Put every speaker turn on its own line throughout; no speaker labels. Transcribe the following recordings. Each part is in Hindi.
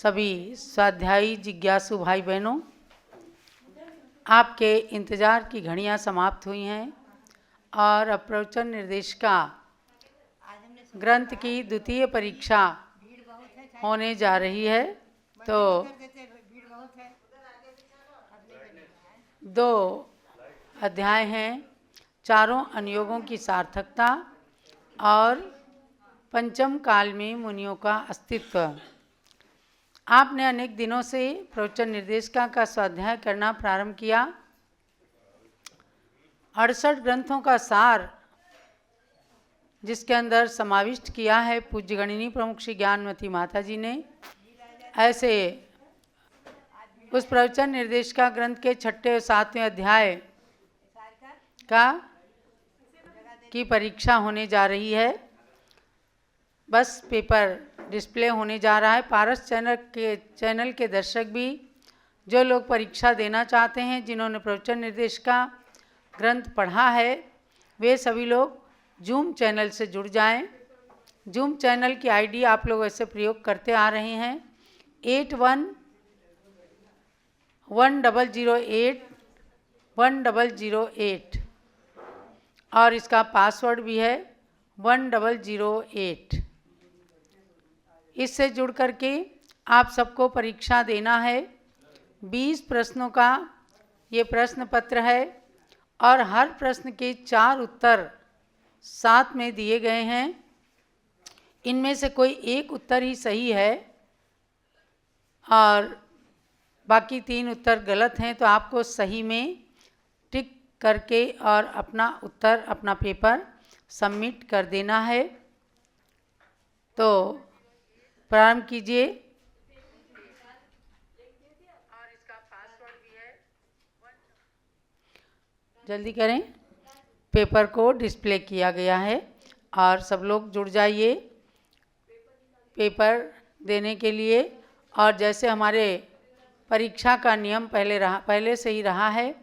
सभी स्वाध्यायी जिज्ञासु भाई बहनों, आपके इंतज़ार की घड़ियां समाप्त हुई हैं और अब प्रवचन निर्देशिका ग्रंथ की द्वितीय परीक्षा होने जा रही है। तो 2 अध्याय हैं, चारों अनुयोगों की सार्थकता और पंचम काल में मुनियों का अस्तित्व। आपने अनेक दिनों से प्रवचन निर्देशिका का स्वाध्याय करना प्रारंभ किया। 68 ग्रंथों का सार जिसके अंदर समाविष्ट किया है पूज्य गणिनी प्रमुख श्री ज्ञानमती माता जी ने, ऐसे उस प्रवचन निर्देशिका ग्रंथ के 6ठे और 7वें अध्याय की परीक्षा होने जा रही है। बस पेपर डिस्प्ले होने जा रहा है। पारस चैनल के दर्शक भी, जो लोग परीक्षा देना चाहते हैं, जिन्होंने प्रवचन निर्देशिका ग्रंथ पढ़ा है, वे सभी लोग जूम चैनल से जुड़ जाएं। जूम चैनल की आईडी आप लोग ऐसे प्रयोग करते आ रहे हैं 811008 और इसका पासवर्ड भी है 1008। इससे जुड़ करके आप सबको परीक्षा देना है। 20 प्रश्नों का ये प्रश्न पत्र है और हर प्रश्न के 4 उत्तर साथ में दिए गए हैं। इनमें से कोई एक उत्तर ही सही है और बाकी 3 उत्तर गलत हैं, तो आपको सही में टिक करके और अपना उत्तर, अपना पेपर सबमिट कर देना है। तो प्रारंभ कीजिए। और इसका पासवर्ड भी है, जल्दी करें। पेपर को डिस्प्ले किया गया है और सब लोग जुड़ जाइए पेपर देने के लिए। और जैसे हमारे परीक्षा का नियम पहले से ही रहा है,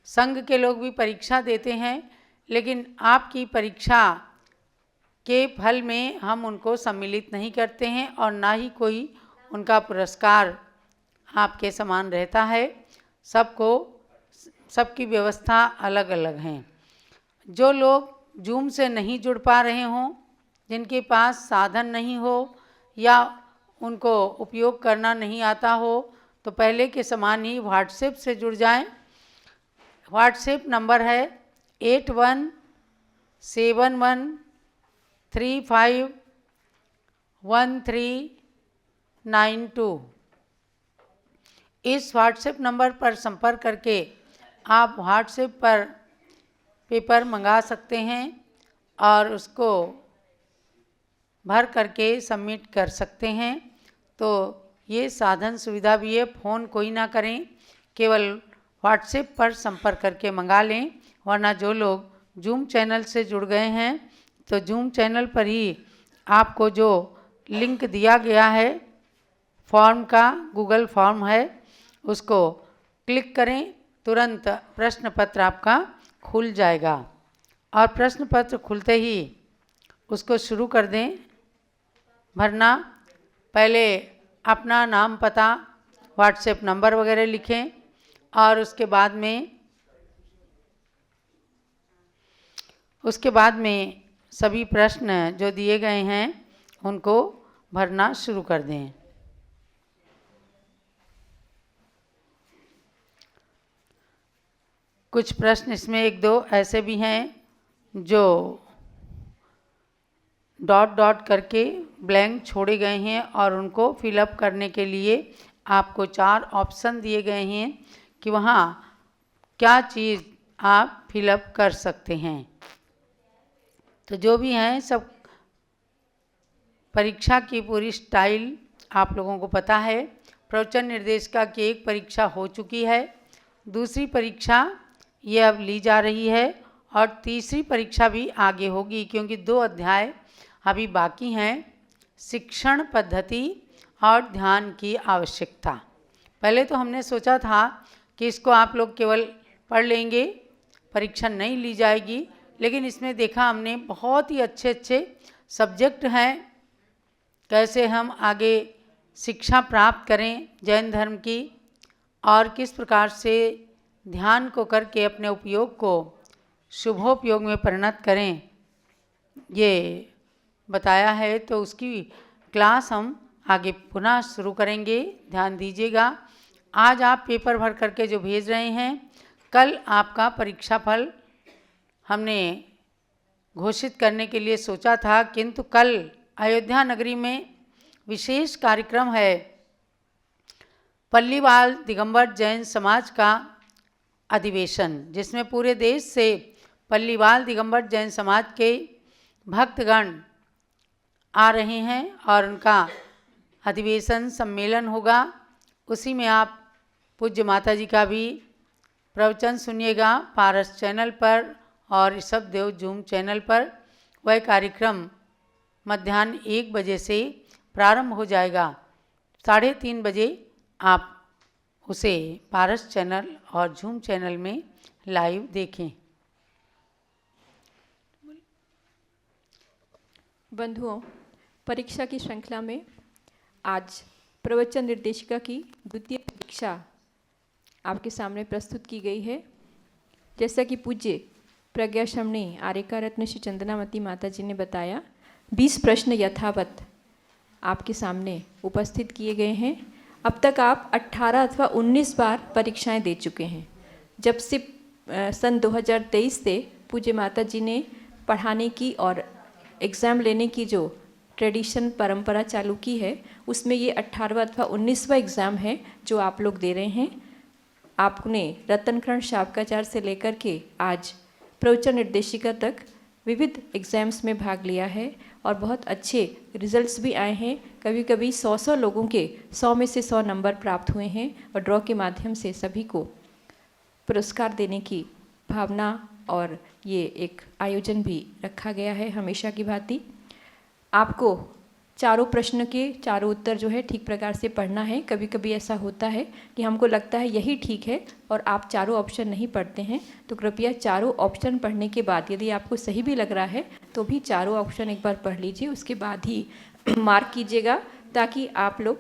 संघ के लोग भी परीक्षा देते हैं, लेकिन आपकी परीक्षा के फल में हम उनको सम्मिलित नहीं करते हैं और ना ही कोई उनका पुरस्कार आपके समान रहता है। सबकी व्यवस्था अलग अलग हैं। जो लोग जूम से नहीं जुड़ पा रहे हों, जिनके पास साधन नहीं हो या उनको उपयोग करना नहीं आता हो, तो पहले के समान ही व्हाट्सएप से जुड़ जाएं। व्हाट्सएप नंबर है 8171351392। इस व्हाट्सएप नंबर पर संपर्क करके आप व्हाट्सएप पर पेपर मंगा सकते हैं और उसको भर करके सबमिट कर सकते हैं। तो ये साधन सुविधा भी है। फ़ोन कोई ना करें, केवल व्हाट्सएप पर संपर्क करके मंगा लें। वरना जो लोग जूम चैनल से जुड़ गए हैं, तो जूम चैनल पर ही आपको जो लिंक दिया गया है फॉर्म का, गूगल फॉर्म है, उसको क्लिक करें, तुरंत प्रश्न पत्र आपका खुल जाएगा। और प्रश्न पत्र खुलते ही उसको शुरू कर दें भरना। पहले अपना नाम, पता, व्हाट्सएप नंबर वगैरह लिखें और उसके बाद में सभी प्रश्न जो दिए गए हैं उनको भरना शुरू कर दें। कुछ प्रश्न इसमें 1-2 ऐसे भी हैं जो डॉट करके ब्लैंक छोड़े गए हैं और उनको फिलअप करने के लिए आपको 4 ऑप्शन दिए गए हैं कि वहाँ क्या चीज़ आप फिलअप कर सकते हैं। तो जो भी हैं, सब परीक्षा की पूरी स्टाइल आप लोगों को पता है। प्रवचन निर्देशिका की एक परीक्षा हो चुकी है, दूसरी परीक्षा ये अब ली जा रही है और तीसरी परीक्षा भी आगे होगी, क्योंकि 2 अध्याय अभी बाकी हैं। शिक्षण पद्धति और ध्यान की आवश्यकता। पहले तो हमने सोचा था कि इसको आप लोग केवल पढ़ लेंगे, परीक्षा नहीं ली जाएगी, लेकिन इसमें देखा हमने बहुत ही अच्छे सब्जेक्ट हैं, कैसे हम आगे शिक्षा प्राप्त करें जैन धर्म की और किस प्रकार से ध्यान को करके अपने उपयोग को शुभोपयोग में परिणत करें, ये बताया है। तो उसकी क्लास हम आगे पुनः शुरू करेंगे, ध्यान दीजिएगा। आज आप पेपर भर करके जो भेज रहे हैं, कल आपका परीक्षा फल हमने घोषित करने के लिए सोचा था, किंतु कल अयोध्या नगरी में विशेष कार्यक्रम है। पल्लीवाल दिगंबर जैन समाज का अधिवेशन, जिसमें पूरे देश से पल्लीवाल दिगंबर जैन समाज के भक्तगण आ रहे हैं और उनका अधिवेशन सम्मेलन होगा। उसी में आप पूज्य माता जी का भी प्रवचन सुनिएगा पारस चैनल पर और ऋषभ देव जूम चैनल पर। वह कार्यक्रम मध्याह्न 1 बजे से प्रारंभ हो जाएगा। 3:30 बजे आप उसे पारस चैनल और जूम चैनल में लाइव देखें।
बंधुओं, परीक्षा की श्रृंखला में आज प्रवचन निर्देशिका की द्वितीय परीक्षा आपके सामने प्रस्तुत की गई है। जैसा कि पूज्य प्रज्ञा श्रमणी आर्यका रत्न श्री चंदनावती माता जी ने बताया, 20 प्रश्न यथावत आपके सामने उपस्थित किए गए हैं। अब तक आप 18 अथवा 19 बार परीक्षाएं दे चुके हैं। जब से सन 2023 से पूज्य माता जी ने पढ़ाने की और एग्ज़ाम लेने की जो ट्रेडिशन परंपरा चालू की है, उसमें ये 18वां अथवा 19वां एग्ज़ाम है जो आप लोग दे रहे हैं। आपने रत्नकर्ण शावकाचार्य से लेकर के आज प्रवचन निर्देशिका तक विविध एग्ज़ाम्स में भाग लिया है और बहुत अच्छे रिजल्ट्स भी आए हैं। कभी कभी 100 लोगों के 100 में से 100 नंबर प्राप्त हुए हैं और ड्रॉ के माध्यम से सभी को पुरस्कार देने की भावना और ये एक आयोजन भी रखा गया है हमेशा की भांति। आपको चारों प्रश्न के चारों उत्तर जो है ठीक प्रकार से पढ़ना है। कभी कभी ऐसा होता है कि हमको लगता है यही ठीक है और आप चारों ऑप्शन नहीं पढ़ते हैं, तो कृपया चारों ऑप्शन पढ़ने के बाद यदि आपको सही भी लग रहा है तो भी चारों ऑप्शन एक बार पढ़ लीजिए, उसके बाद ही मार्क कीजिएगा, ताकि आप लोग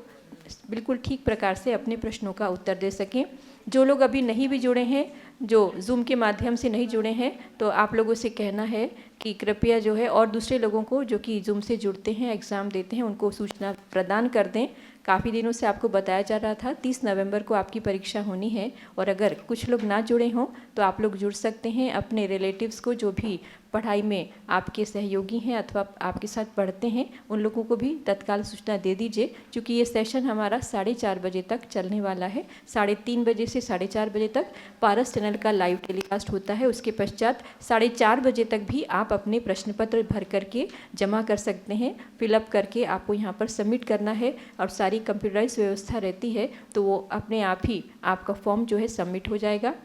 बिल्कुल ठीक प्रकार से अपने प्रश्नों का उत्तर दे सकें। जो लोग अभी नहीं भी जुड़े हैं, जो जूम के माध्यम से नहीं जुड़े हैं, तो आप लोगों से कहना है कि कृपया जो है और दूसरे लोगों को जो कि जूम से जुड़ते हैं, एग्ज़ाम देते हैं, उनको सूचना प्रदान कर दें। काफ़ी दिनों से आपको बताया जा रहा था 30 नवंबर को आपकी परीक्षा होनी है, और अगर कुछ लोग ना जुड़े हों तो आप लोग जुड़ सकते हैं। अपने रिलेटिव्स को, जो भी पढ़ाई में आपके सहयोगी हैं अथवा आपके साथ पढ़ते हैं, उन लोगों को भी तत्काल सूचना दे दीजिए, क्योंकि ये सेशन हमारा 4:30 बजे तक चलने वाला है। 3:30 बजे से 4:30 बजे तक पारस चैनल का लाइव टेलीकास्ट होता है। उसके पश्चात 4:30 बजे तक भी आप अपने प्रश्न पत्र भर करके जमा कर सकते हैं। फिलअप करके आपको यहाँ पर सबमिट करना है और सारी कंप्यूटराइज व्यवस्था रहती है, तो वो अपने आप ही आपका फॉर्म जो है सबमिट हो जाएगा।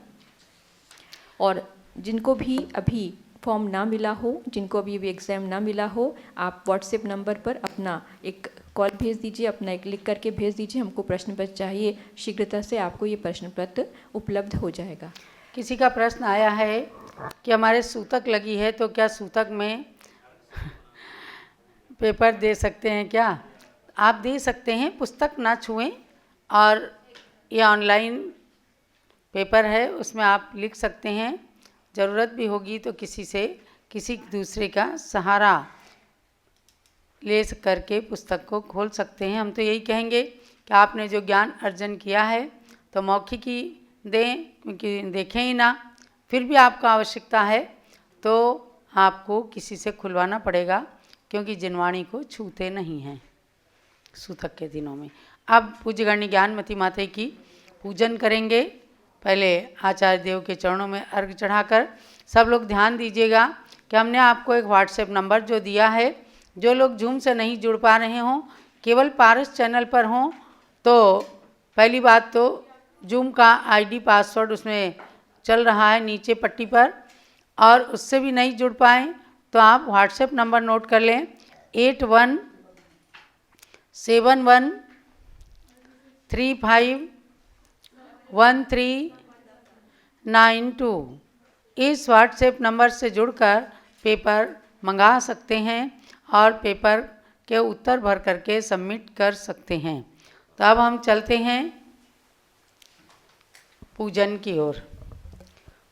और जिनको भी अभी फॉर्म ना मिला हो, जिनको अभी भी एग्ज़ाम ना मिला हो, आप व्हाट्सएप नंबर पर अपना एक कॉल भेज दीजिए, अपना एक लिख करके भेज दीजिए, हमको प्रश्न पत्र चाहिए। शीघ्रता से आपको ये प्रश्न पत्र उपलब्ध हो जाएगा।
किसी का प्रश्न आया है कि हमारे सूतक लगी है, तो क्या सूतक में पेपर दे सकते हैं क्या? आप दे सकते हैं, पुस्तक ना छुएं, और ये ऑनलाइन पेपर है, उसमें आप लिख सकते हैं। ज़रूरत भी होगी तो किसी दूसरे का सहारा ले करके पुस्तक को खोल सकते हैं। हम तो यही कहेंगे कि आपने जो ज्ञान अर्जन किया है तो मौखिक ही दें, क्योंकि देखें ही ना। फिर भी आपको आवश्यकता है तो आपको किसी से खुलवाना पड़ेगा, क्योंकि जिनवाणी को छूते नहीं हैं सूतक के दिनों में। अब पूज्यगण्य ज्ञानमती माता की पूजन करेंगे। पहले आचार्य देव के चरणों में अर्घ चढ़ाकर सब लोग ध्यान दीजिएगा कि हमने आपको एक व्हाट्सएप नंबर जो दिया है, जो लोग जूम से नहीं जुड़ पा रहे हों, केवल पारस चैनल पर हों, तो पहली बात तो जूम का आईडी पासवर्ड उसमें चल रहा है नीचे पट्टी पर, और उससे भी नहीं जुड़ पाएँ तो आप व्हाट्सएप नंबर नोट कर लें 8171351392। इस व्हाट्सएप नंबर से जुड़कर पेपर मंगा सकते हैं और पेपर के उत्तर भर करके सबमिट कर सकते हैं। तो अब हम चलते हैं पूजन की ओर।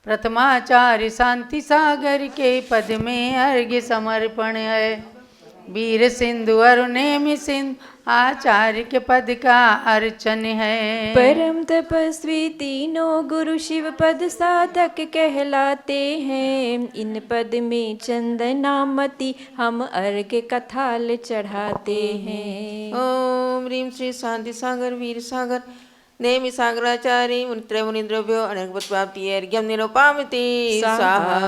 प्रथमाचार्य शांति सागर के पद में अर्घ्य समर्पण है। वीर सिंधु अरुणेमि सिंधु आचार्य के पद का अर्चन है।
परम तपस्वी तीनों गुरु शिव पद साधक कहलाते हैं। इन पद में चंदनामति हम अर्घ्य कथाल चढ़ाते हैं।
ओम ह्रीं श्री शांति सागर वीर सागर नेमि सागराचार्य मुनित्रय मुनिद्रव्यो अनर्गपत्प्राप्ति अर्घ्यं निरूपामिति स्वाहा।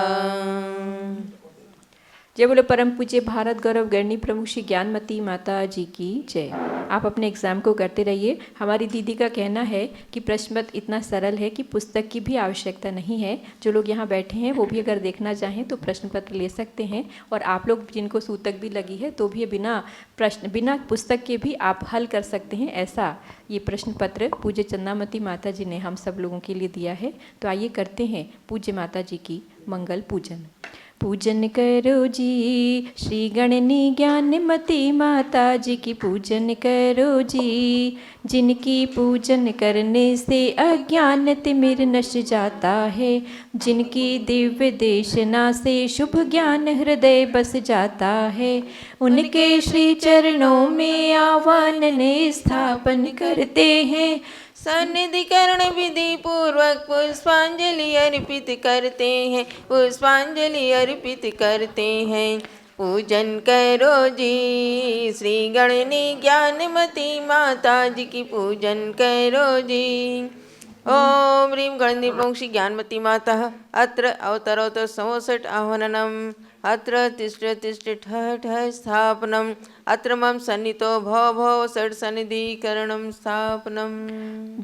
जय बोलो परम पूज्य भारत गौरव गणनी प्रमुख श्री ज्ञानमती माता जी की जय। आप अपने एग्ज़ाम को करते रहिए। हमारी दीदी का कहना है कि प्रश्न पत्र इतना सरल है कि पुस्तक की भी आवश्यकता नहीं है। जो लोग यहाँ बैठे हैं वो भी अगर देखना चाहें तो प्रश्न पत्र ले सकते हैं, और आप लोग जिनको सूतक भी लगी है तो भी बिना पुस्तक के भी आप हल कर सकते हैं। ऐसा ये प्रश्न पत्र पूज्य चंदामती माता जी ने हम सब लोगों के लिए दिया है। तो आइए करते हैं पूज्य माता जी की मंगल पूजन। पूजन करो जी श्री गणनी ज्ञानमती माता जी की पूजन करो जी। जिनकी पूजन करने से अज्ञान तिमिर नश जाता है। जिनकी दिव्य देशना से शुभ ज्ञान हृदय बस जाता है। उनके श्री चरणों में आह्वान ने स्थापन करते हैं।
सन्निधिकरण विधि पूर्वक पुष्पांजलि अर्पित करते हैं। पुष्पांजलि अर्पित करते हैं। पूजन करो जी श्री गणनी ज्ञानमती माता जी की पूजन करो जी। ओम ह्रीं गणनी प्रमुख श्री ज्ञानमती माता अत्र अवतरोत्तर 67 आह्वाननम् अत्र तिष्ठ तिष्ठ ठः ठः स्थापनम् अत्र मम सन्नितो भव भव षड् सन्निधिकरणं स्थापनम्।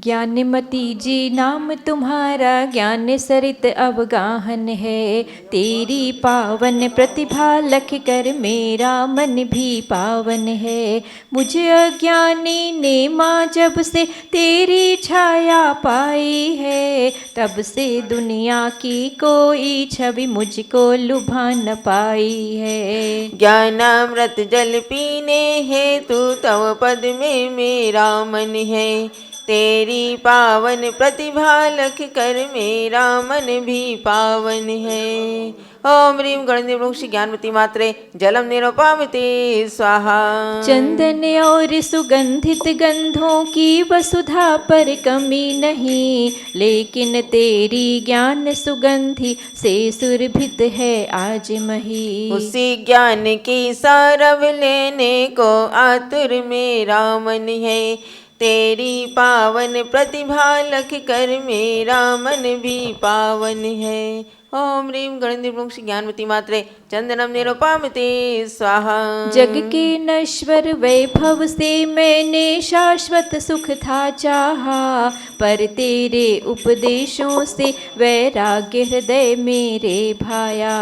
ज्ञानमती जी नाम तुम्हारा ज्ञान सरित अवगाहन है। तेरी पावन प्रतिभा लख कर मेरा मन भी पावन है। मुझे अज्ञानी ने माँ जब से तेरी छाया पाई है। तब से दुनिया की कोई छवि मुझको लुभा न पाई है।
ज्ञानामृत जल पीने हेतु तव पद में मेरा मन है। तेरी पावन प्रतिभा लख कर मेरा मन भी पावन है। ओम ह्रीं गणनी प्रमुख श्री ज्ञानमती मात्रे जलम निरूपामिति स्वाहा।
चंदन और सुगंधित गंधों की वसुधा पर कमी नहीं। लेकिन तेरी ज्ञान सुगंधि से सुरभित है आज मही।
उसी ज्ञान की सारव लेने को आतुर मेरा मन है। तेरी पावन प्रतिभा लख कर मेरा मन भी पावन है। ओम ह्रीं गणनी प्रमुख श्री ज्ञानमती मात्रे चंदनम निरूपामिति स्वाहा।
जग के नश्वर वैभव से मैंने शाश्वत सुख था चाहा। पर तेरे उपदेशों से वैराग्य हृदय मेरे भाया।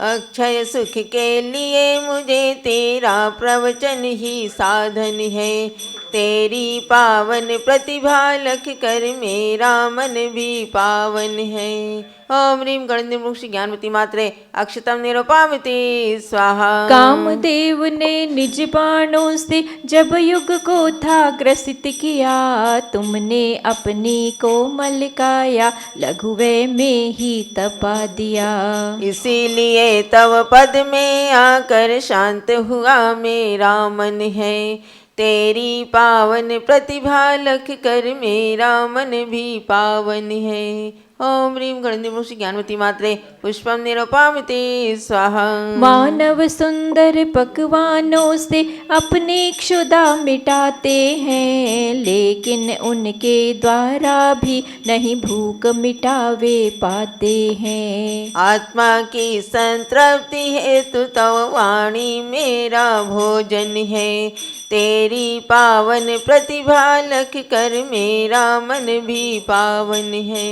अक्षय सुख के लिए मुझे तेरा प्रवचन ही साधन है। तेरी पावन प्रतिभा लख कर मेरा मन भी पावन है। ओम ह्रीं गणनी प्रमुख श्री ज्ञानमती मात्रे अक्षतम निरूपामिति स्वाहा।
कामदेव ने निज बाणों से जब युग को था ग्रसित किया। तुमने अपनी कोमल काया लघुवे में ही तपा दिया।
इसीलिए तव पद में आकर शांत हुआ मेरा मन है। तेरी पावन प्रतिभा लख कर मेरा मन भी पावन है। ओम ह्रीं गणनी प्रमुख श्री ज्ञानमती मात्रे पुष्पम निरूपामिति स्वाहा।
मानव सुंदर पकवानों से अपनी क्षुधा मिटाते हैं। लेकिन उनके द्वारा भी नहीं भूख मिटावे पाते हैं।
आत्मा की संतृप्ति हेतु तव वाणी मेरा भोजन है। तेरी पावन प्रतिभा लख कर मेरा मन भी पावन है।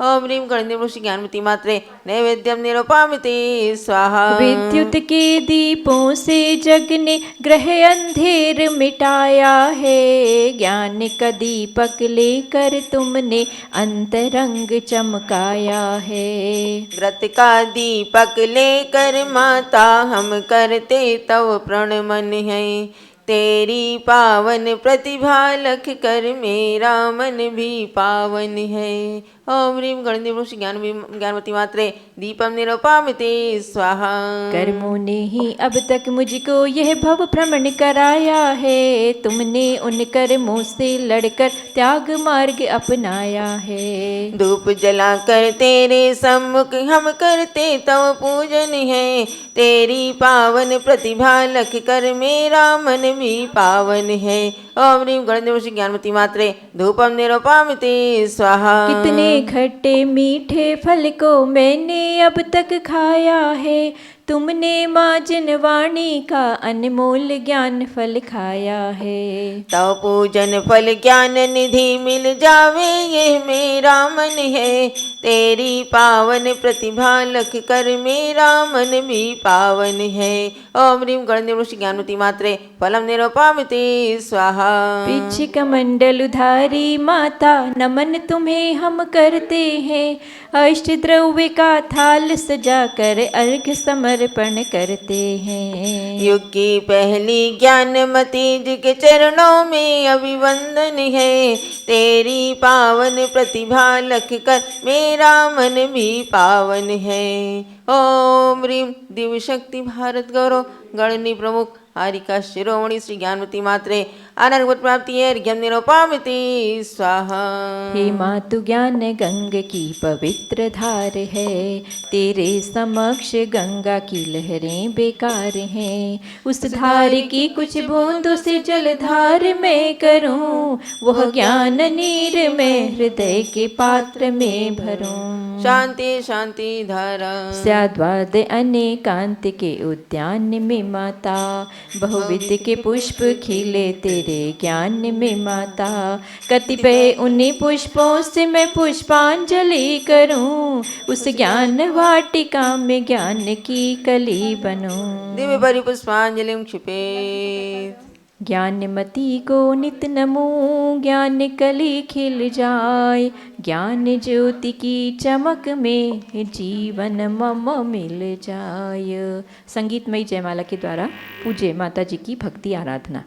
ओम ह्रीं गणनी प्रमुख श्री ज्ञानमती मात्रे नैवेद्यम निरूपामिति स्वाहा।
विद्युत के दीपों से जग ने ग्रह अंधेर मिटाया है। ज्ञान का दीपक लेकर तुमने अंतरंग चमकाया है।
व्रत का दीपक लेकर माता हम करते तव प्रणमन है। तेरी पावन प्रतिभा लख कर मेरा मन भी पावन है। ओम ह्रीं गणदेव ज्ञानवती मात्रे दीपम निरूपामिते स्वाहा।
कर्मों ने ही अब तक मुझको यह भव भ्रमण कराया है, तुमने उन कर्मों से लड़कर त्याग मार्ग अपनाया है।
धूप जलाकर तेरे सम्मुख हम करते तव पूजन है, तेरी पावन प्रतिभा लख कर मेरा मन भी पावन है। ओम ह्रीं गणदेव ज्ञानवती मात्रे धूपम निरूपामिते स्वाहा।
कितने खट्टे मीठे फल को मैंने अब तक खाया है, तुमने माँ जिनवाणी का अनमोल ज्ञान फल खाया है।
तव पूजन फल ज्ञान निधि मिल जावे ये मेरा मन है, तेरी पावन प्रतिभा लख कर मेरा मन भी पावन है। ओम ह्रीं गणदेव ज्ञानवती मात्रे फलम निरूपामिते स्वाहा।
पीछ कमंडल उधारी माता नमन तुम्हें हम करते हैं, अष्ट द्रव्य का थाल सजा कर अर्घ समर्पण करते हैं।
युग की पहली ज्ञानमती जी के चरणों में अभिवंदन है, तेरी पावन प्रतिभा लख कर मेरा मन भी पावन है। ओम ह्रीं दिव्य शक्ति भारत गौरव गणनी प्रमुख हारिका शिरोमणि श्री ज्ञानवती मात्रे अनर्गत प्राप्ति अर्घ्यम निरूपामिते स्वाहा।
हे मातु ज्ञान गंग की पवित्र धार है, तेरे समक्ष गंगा की लहरें बेकार हैं। उस धार की कुछ बूंदों से जलधार में करूं, वह ज्ञान नीर में हृदय के पात्र में भरूं।
शांति शांति धारा
स्याद्वाद अनेकांत के उद्यान में माता, बहुविध के पुष्प खिले तेरे ज्ञान में माता। कतिपय उन्हीं पुष्पों से मैं पुष्पांजलि करूं, उस ज्ञान वाटिका में ज्ञान की कली बनूं।
दिव्य परिपुष्पांजलिं क्षिपेत्।
ज्ञानमती को नित नमो, ज्ञान कली खिल जाए, ज्ञान ज्योति की चमक में जीवन मम मिल जाए। संगीतमयी जयमाला के द्वारा पूज्य माता जी की भक्ति आराधना।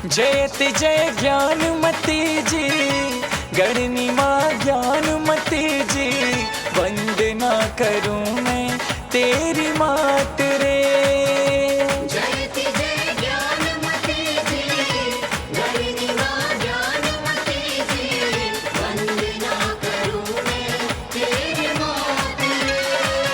जयति जय ज्ञानमती जी, गणनी माँ ज्ञानमती जी, वंदना करूँ मैं तेरी मात रे।
जयति जय ज्ञानमती जी, गणनी माँ ज्ञानमती जी, वंदना करूँ मैं तेरी मात रे।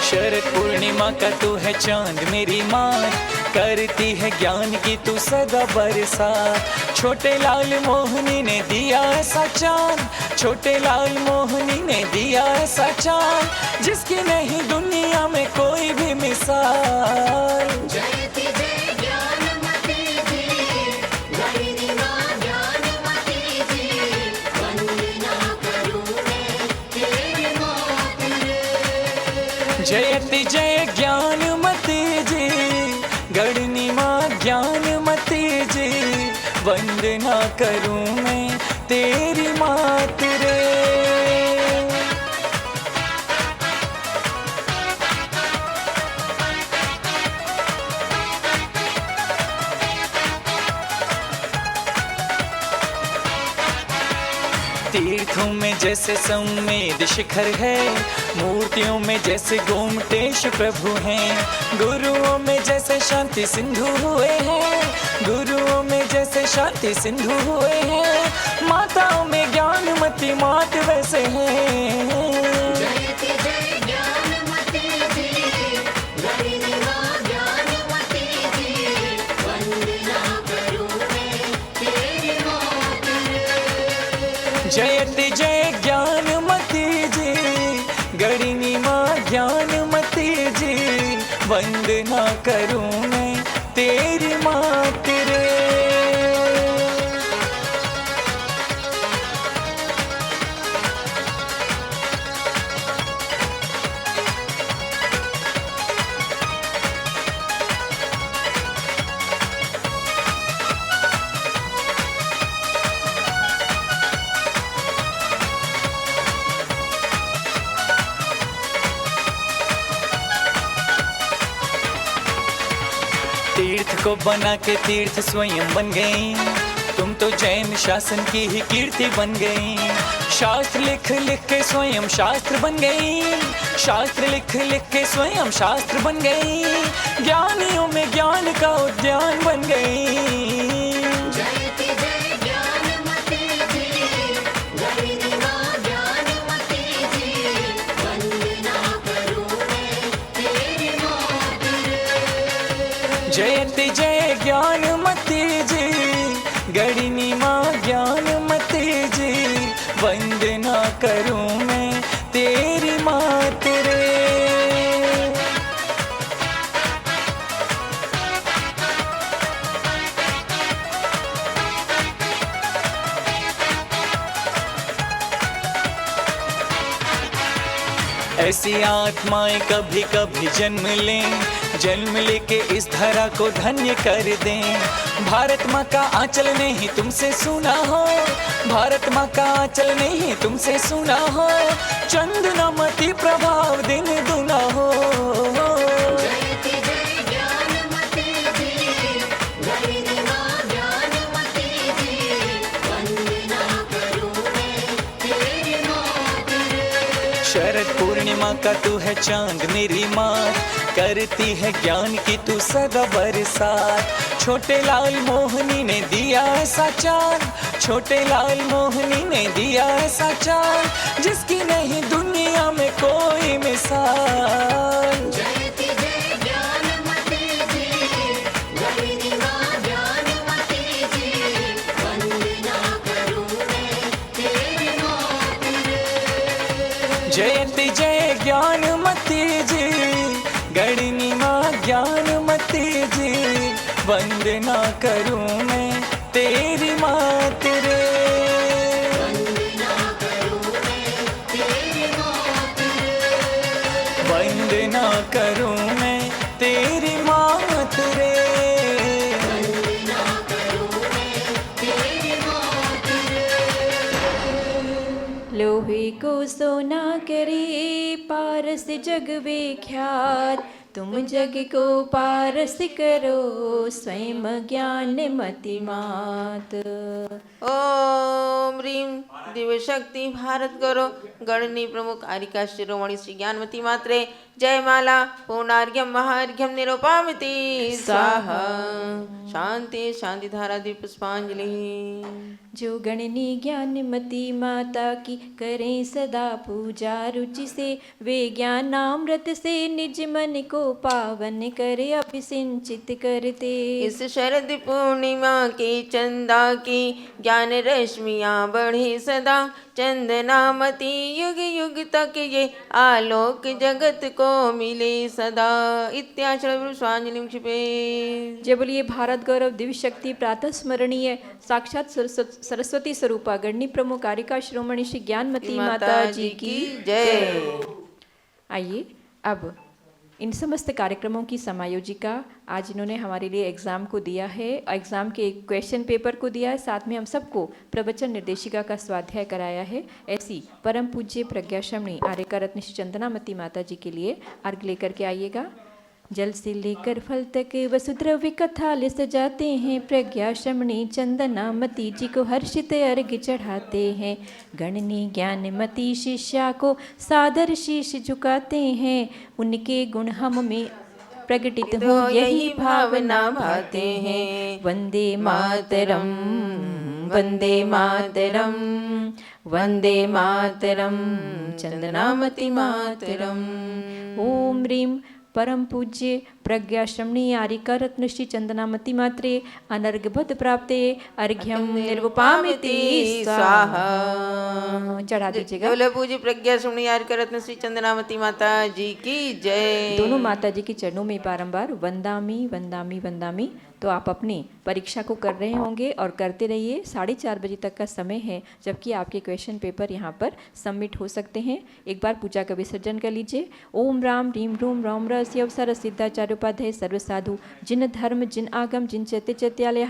शरद पूर्णिमा का तू है चांद मेरी माँ, करती है ज्ञान की तू सदा बरसात। छोटे लाल मोहनी ने दिया ऐसा चांद, छोटे लाल मोहनी ने दिया ऐसा चांद, जिसकी नहीं दुनिया में कोई भी मिसाल।
जयति जय ज्ञानमती जी, गणनी माँ ज्ञानमती जी, वंदना करूँ मैं तेरी मात रे।
जयति जय ज्ञानमती जी, गणनी माँ ज्ञानमती जी, वंदना करूँ मैं तेरी मात रे। तीर्थों में जैसे संवेद शिखर है, मूर्तियों में जैसे गोमटेश प्रभु हैं, गुरुओं में जैसे शांति सिंधु हुए हैं, गुरुओं में जैसे शांति सिंधु हुए हैं, माताओं में ज्ञानमती मात वैसे हैं।
जयति जय ज्ञानमती जी, गणनी माँ ज्ञानमती जी, वंदना करूँ मैं तेरी मात रे।
जयति जय ज्ञानमती जी, गणनी माँ ज्ञानमती जी, वंदना करूँ मैं तेरी मात रे। तीर्थ को बना के तीर्थ स्वयं बन गई, तुम तो जैन शासन की ही कीर्ति बन गई। शास्त्र लिख लिख के स्वयं शास्त्र बन गई, शास्त्र लिख लिख के स्वयं शास्त्र बन गई। ज्ञानियों में ज्ञान का उद्यान बन गई।
जयति जय ज्ञानमती जी, गणिनी माँ ज्ञानमती जी, वंदना करूं मैं तेरी मात रे।
जयति जय ज्ञानमती जी, गणिनी माँ ज्ञानमती जी, वंदना करूं मैं तेरी मात रे। ऐसी आत्माएं कभी कभी जन्म लें, जन्म लेके इस धरा को धन्य कर दें। भारत माँ का आंचल नहीं तुमसे सुना हो, भारत माँ का आंचल नहीं तुमसे सुना हो। चंदनामती प्रभाव दिन दुना हो।
जयति जय ज्ञानमती जी, गणिनी माँ ज्ञानमती जी, वंदना करूं मैं तेरी मात रे।
शरद पूर्णिमा का तू है चांद मेरी माँ, करती है ज्ञान की तू सदा बरसात। छोटे लाल मोहनी ने दिया ऐसा चांद, छोटे लाल मोहनी ने दिया ऐसा चांद, जिसकी नहीं दुनिया में कोई मिसाल।
जयति जय ज्ञानमती जी, गणिनी माँ ज्ञानमती जी, वंदना करूं मैं तेरी मात रे।
जयति जय ज्ञानमती जी, गणिनी माँ ज्ञानमती जी, वंदना करूं मैं तेरी मात रे।
वंदना करूं मैं तेरी मात रे।
वंदना करूं मैं तेरी मात रे।
वंदना करूं मैं तेरी मात रे।
लोहे को सोना करे पारस जग विख्यात, तुम जग को पारस करो स्वयं ज्ञान मति मात।
ओम ह्रीं दिव्य शक्ति भारत गौरव गणनी प्रमुख आरिका शिरोमणि श्री ज्ञानमती मात्रे जय माला पूर्णार्घ्यम महार्घ्यम निरूपामिति स्वाहा। शांति शांति धारा दीप पुष्पांजलि।
जो गणनी ज्ञानमती माता की करें सदा पूजा रुचि से, वे ज्ञानामृत से निज मन को पावन करे अभिसिंचित करते।
इस शरद पूर्णिमा की चंदा की ज्ञान रश्मियाँ बढ़े सदा, चंदनामती युग युग तक ये आलोक जगत को मिले सदा। इत्याचल पुष्पांजलि क्षिपे।
जय बोलिए भारत गौरव दिव्य शक्ति प्रातः स्मरणीय साक्षात सरस्वती स्वरूपा गणनी प्रमुख कारिका शिरोमणि श्री ज्ञानमती माता जी की जय। आइए अब इन समस्त कार्यक्रमों की समायोजिका आज इन्होंने हमारे लिए एग्ज़ाम को दिया है, एग्ज़ाम के एक क्वेश्चन पेपर को दिया है, साथ में हम सबको प्रवचन निर्देशिका का स्वाध्याय कराया है। ऐसी परम पूज्य प्रज्ञाश्रमणी आर्यका रत्न श्री चंदनामती माता जी के लिए अर्घ लेकर के आइएगा। जल से लेकर फल तक वसुद्रव्य कथाल सजाते हैं, प्रज्ञाश्रमणी चंदनामती जी को हर्षित अर्घ चढ़ाते हैं। गणनी ज्ञानमती शिष्या को सादर शीश झुकाते हैं, उनके गुण हम में प्रकटित हो यही भावना भाते हैं। वंदे मातरम वंदे मातरम वंदे मातरम चंदनामती मातरम। ओम ह्रीं परम पूज्य प्रज्ञा श्रमणीयारिका रत्नश्री चंदनामति मात्रे अनर्घ्यबद्ध प्राप्ते अर्घ्यम निर्वपामिति स्वाहा। चढ़ा दीजिएगा।
बोले पूज्य प्रज्ञा सुमणियार रत्न श्री चंदनामती माता जी की जय।
दोनों माता जी के चरणों में बारंबार वंदामी वंदामी वंदामी। तो आप अपनी परीक्षा को कर रहे होंगे और करते रहिए। 4:30 बजे तक का समय है जबकि आपके क्वेश्चन पेपर यहाँ पर सबमिट हो सकते हैं। एक बार पूजा का विसर्जन कर लीजिए। ओम राम रीम रूम राम रस्य अवसर सिद्धाचार्योपाध्याय सर्व साधु जिन धर्म जिन आगम जिन चैत्य चैत्यालय